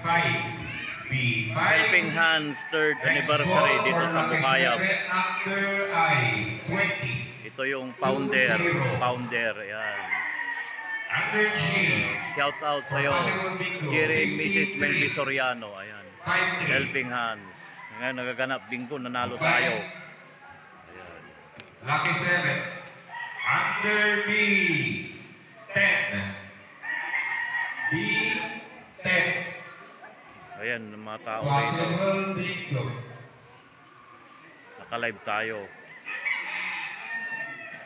B5. Helping Hands 3rd anniversary dito sa Bukayab. Under I-20. Ito yung Pounder. Ayan. Under G. Shout out sa'yo, Jerry and Mrs. Melby Soriano. Ayan. 5-3. Helping Hands. Ngayon nagaganap, bingo, nanalo tayo. Ayan. Lucky 7. Under B. 10. B10. Ayan, mga tao dito. Possible bingo. Naka-live tayo.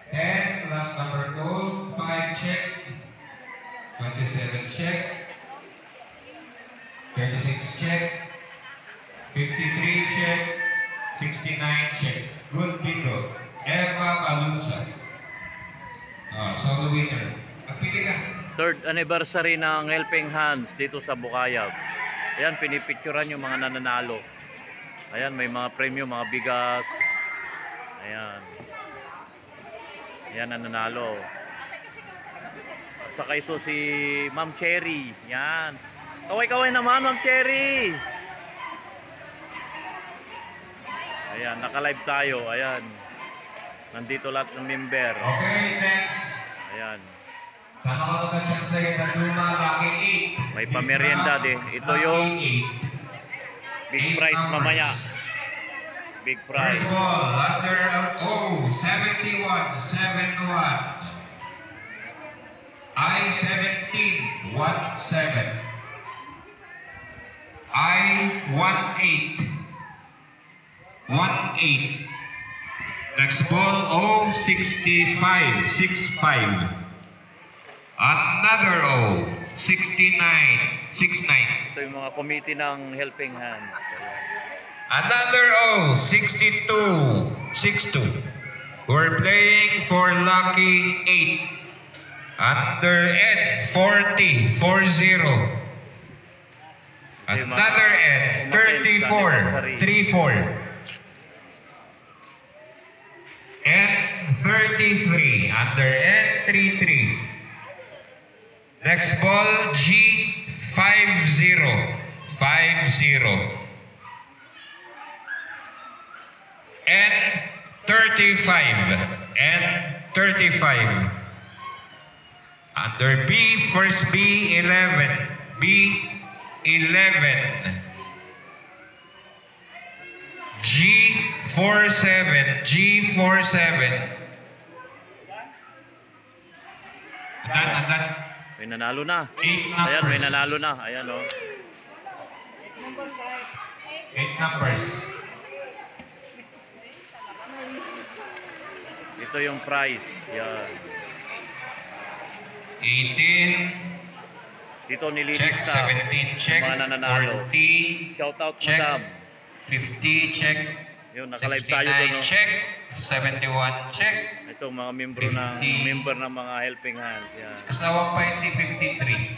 10, last number code, 5 check, 27 check, 36 check, 53 check, 69 check. Good bingo. Eva Calusa. Solo winner. Magpili ka. 3rd anniversary ng Helping Hands dito sa Bukayab. Ayan, pinipicturan yung mga nananalo. Ayan, may mga premyo, mga bigas. Ayan. Ayan, nananalo. At saka ito si Ma'am Cherry. Yan. Kaway-kaway naman, Ma'am Cherry. Ayan, naka-live tayo. Ayan. Nandito lahat ng member. Okay, next. Ayan. Tanong ko na chance na kita Duma, lucky 8. May pamerienda din. Ito yung big prize mamaya. Big prize. First ball, under 71, 7-1. I-17, 1-7. I-18, 1-8. Next ball, 65, 6-5. Another 69, 6-9. Ito yung mga committee ng Helping Hands. Another 62, 6-2. We're playing for lucky 8. Under N, 40, 40. Another N, 34, 34. N, 33. Under N, 33. Next ball, G, 50, 50. N, 35. N, 35. Under B, first B, 11. B, 11. G, 47. G, 47. Adan. May nanalo na. 8 numbers. Ayan, may nanalo na. Ayan, o. 8 numbers. Ito yung prize. Yan. 18. Dito nililista. Check. 17. Check. Mga nananalo. 40. Shout out, Check. madam. 50. Check. Yun, naka-live tayo doon, no? 69. Check. 71. Check. Ito mga member 50. ng mga Helping Hands. Yan. Tapos nawan pa hindi 53.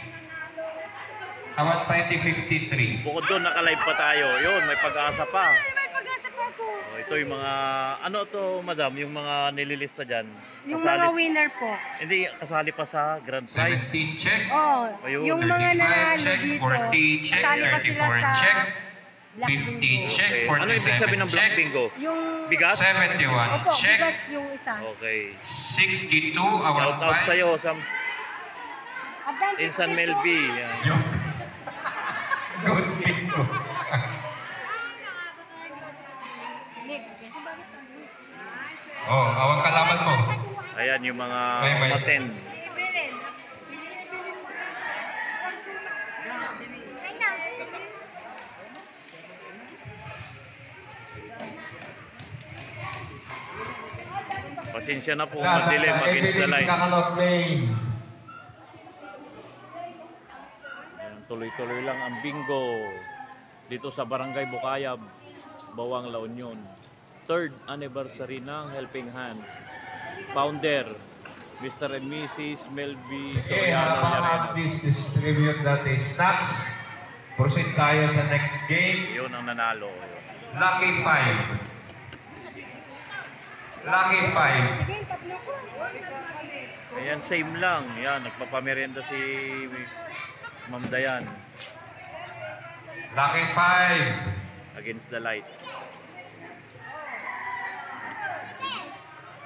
Nawan pa hindi 53. Bukod doon, naka-live pa tayo. Yun, may pag-asa pa. Oh, ito yung mga, ano to, madam? Yung mga nililista dyan. Yung mga winner po. Hindi, kasali pa sa grand prize. 17. Check. Oh, Ayun. yung mga 35. nanalo Check. dito, 40. Check. kasali pa sila 34. sa Check. Black 50. Bingo. Check. Okay. 47. Ano ibig sabihin ng Black Check. Bingo? Yung Bigas? 71. Opo, Check. bigas yung isa. Okay. 62. Our Shout out five. sa'yo sa Abdan Insan 62. Melby. Yan. Joke. Good bingo. Nick. Awang kalaban mo. Ayan yung mga May umattend. Pasensya na po, madilim, against the light. Ayan, tuloy-tuloy lang ang bingo dito sa Barangay Bukayab, Bawang La Union. 3rd anniversary ng Helping Hands. Founder, Mr. and Mrs. Melby Okay, Soriano habang Llarena. at distribute natin snacks, proceed tayo sa next game. Yun ang nanalo. Lucky 5. Lucky 5. Ayan, same lang. Yan, nagpapamerienda si Ma'am Dayan. Lucky 5. Against the light.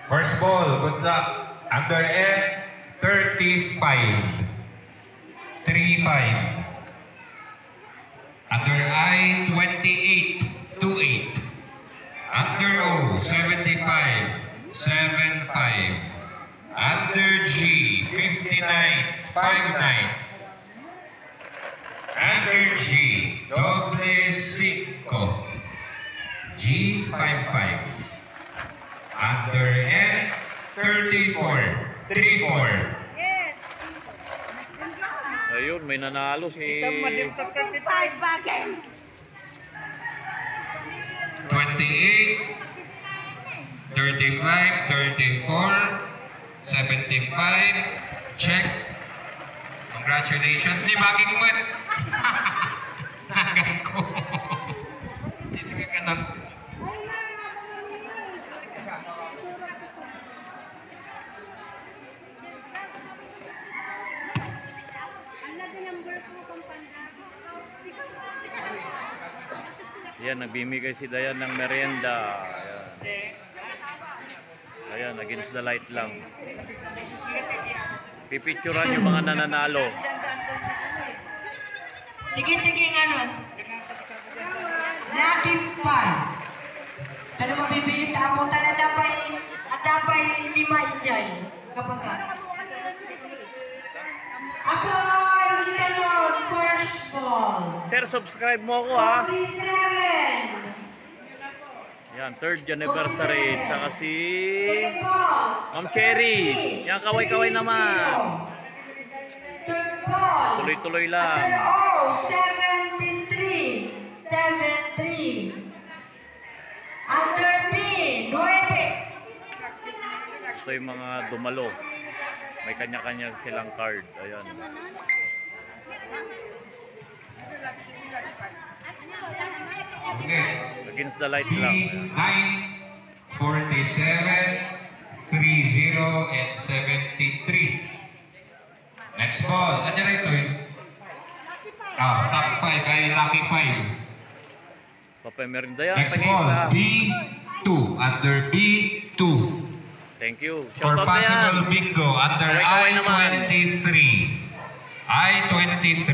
First ball, good luck. Under N, 35. 3-5. Under I, 28. 2-8. Under O, 75. 7-5. Under G, 59. 5-9. Under G, doble 5. G, 5-5. Under N, 34. 3-4. Yes. Ayun, may nanalo si... 5 bagay. 28, 35, 34, 75. Check. Congratulations. Ni baging mo. Nagan ko. Hindi sige ka na. Yan, nagbimigay si Dayan ng merienda. Ayan. Ayan, against the light lang. Pipicturan yung mga nananalo. Sige, nga nun. Lucky 5. Ano mabibilit ako? Atapay 5 ijay. Kapagas. Ako ay ginalon. First ball. Sir, subscribe mo ako ha. 47. Yan, 3rd anniversary. Saka si... Second ball. Ma'am Cherry. Yan, kaway-kaway naman. Third ball. Tuloy-tuloy Under lang. O, 73. 7-3. Under B, 9. Ito yung mga dumalo. May kanya-kanya silang card. Ayan. Okay. Against the light lang. 9, 47, 30, and 73. Next ball. Ano na ito eh? Top 5 ay lucky 5. Papamerinda yan. Next Pag-isa. ball. B2. Under B2. Thank you. For Shoutout na yan. possible bingo. Under Kaway-kaway naman. I-23. I-23.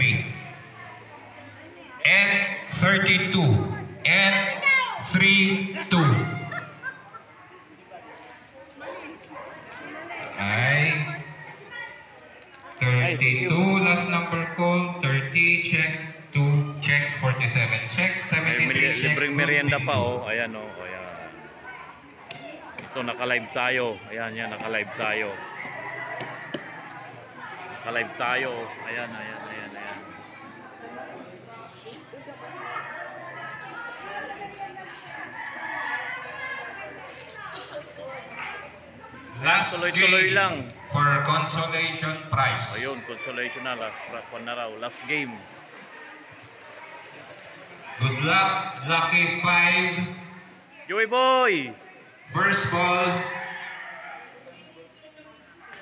And 32. And 3-2. Ay. 32. Last number call. 30. Check. 2. Check. 47. Check. May 73. Check. libreng 2. merienda pa oh. Ayan oh. Ayan. Ito naka-live tayo. Ayan yan. Naka-live tayo. Naka-live tayo. Ayan. Ayan. Ayan. Ayan. Last Tuloy-tuloy game lang. for consolation prize. Ayun. Consolation na. Last game. Good luck. Lucky 5. Joey Boy! First ball.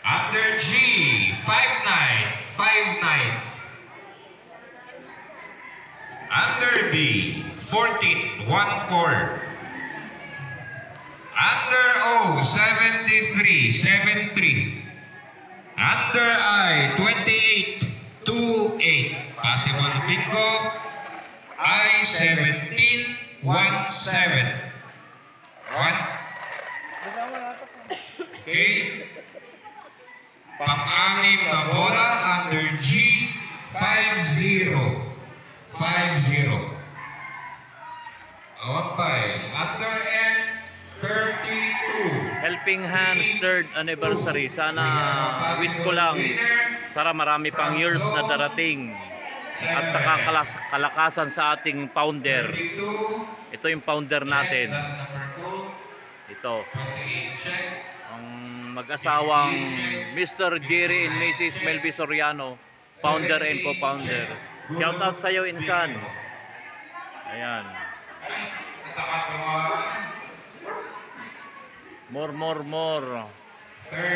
Under G. 5-9. 5-9. Under B. 14. 1-4. Under O. 73. 7-3. Under I. 28. 2-8. Possible bingo. I. 17. 1-7. 1. Okay. Pang-anim na bola under G, 5-0. 5-0. Awapay. Under N, 32. Helping Hands 3rd anniversary. Sana wish ko lang para marami pang years na darating at saka kalakasan sa ating founder. 32. Ito yung founder natin. Last number 2. Ito. 28. Check. Ang mag-asawang Mr. Jerry and Mrs. Melby Soriano, founder and co-founder. Shout out sa iyo, Insan. Ayan. More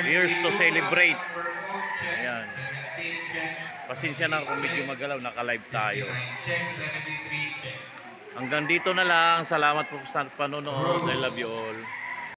years to celebrate. Ayan. Pasensya na kung medyo magalaw, naka-live tayo. Check. 73. Hanggang dito na lang. Salamat po sa panonood. I love you all.